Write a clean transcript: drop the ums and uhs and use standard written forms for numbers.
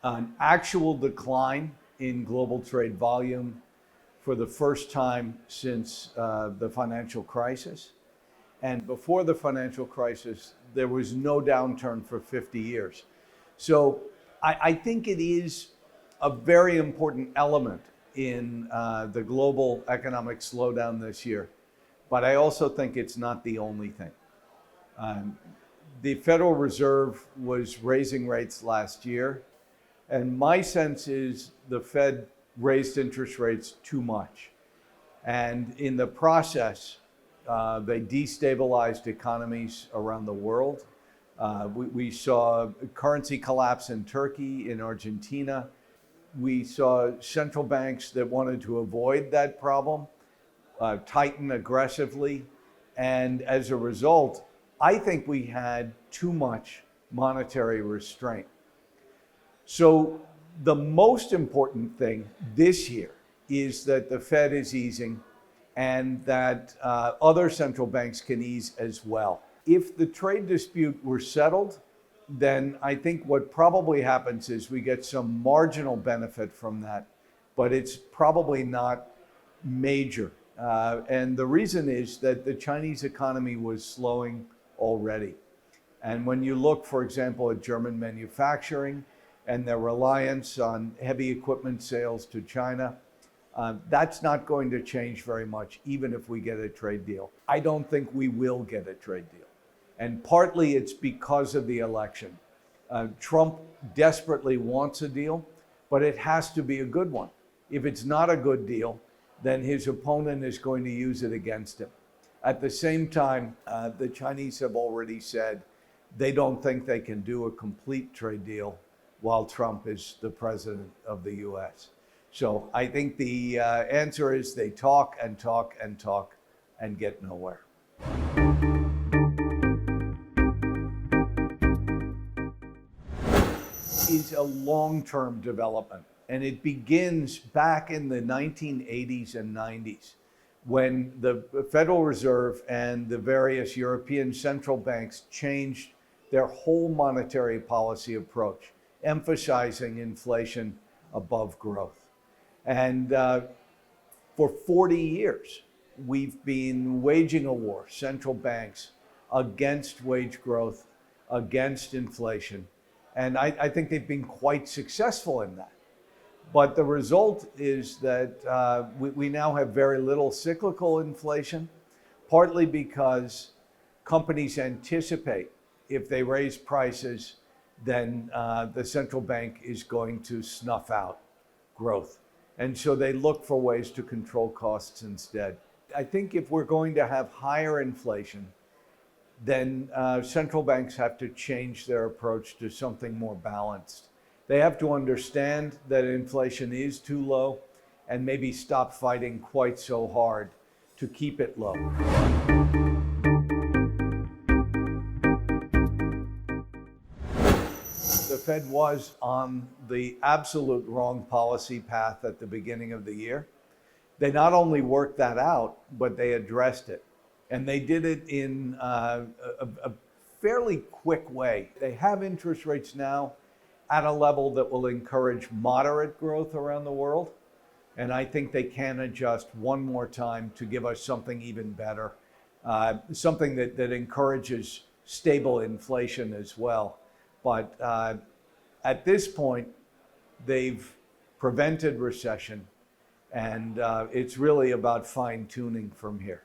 an actual decline in global trade volume for the first time since the financial crisis. And before the financial crisis, there was no downturn for 50 years. So I think it is a very important element in the global economic slowdown this year. But I also think it's not the only thing. The Federal Reserve was raising rates last year, and my sense is the Fed raised interest rates too much. And in the process, they destabilized economies around the world. We saw currency collapse in Turkey, in Argentina. We saw central banks that wanted to avoid that problem tighten aggressively. And as a result, I think we had too much monetary restraint. So the most important thing this year is that the Fed is easing and that other central banks can ease as well. If the trade dispute were settled, then I think what probably happens is we get some marginal benefit from that, but it's probably not major. And the reason is that the Chinese economy was slowing already. And when you look, for example, at German manufacturing and their reliance on heavy equipment sales to China, that's not going to change very much, even if we get a trade deal. I don't think we will get a trade deal. And partly it's because of the election. Trump desperately wants a deal, but it has to be a good one. If it's not a good deal, then his opponent is going to use it against him. At the same time, the Chinese have already said they don't think they can do a complete trade deal while Trump is the president of the US. So I think the answer is they talk and talk and talk and get nowhere. Is a long-term development, and it begins back in the 1980s and 90s when the Federal Reserve and the various European central banks changed their whole monetary policy approach, emphasizing inflation above growth. And for 40 years, we've been waging a war, central banks, against wage growth, against inflation. And I think they've been quite successful in that. But the result is that we now have very little cyclical inflation, partly because companies anticipate if they raise prices, then the central bank is going to snuff out growth. And so they look for ways to control costs instead. I think if we're going to have higher inflation, then central banks have to change their approach to something more balanced. They have to understand that inflation is too low and maybe stop fighting quite so hard to keep it low. The Fed was on the absolute wrong policy path at the beginning of the year. They not only worked that out, but they addressed it. And they did it in a fairly quick way. They have interest rates now at a level that will encourage moderate growth around the world. And I think they can adjust one more time to give us something even better, something that encourages stable inflation as well. But at this point, they've prevented recession, and it's really about fine-tuning from here.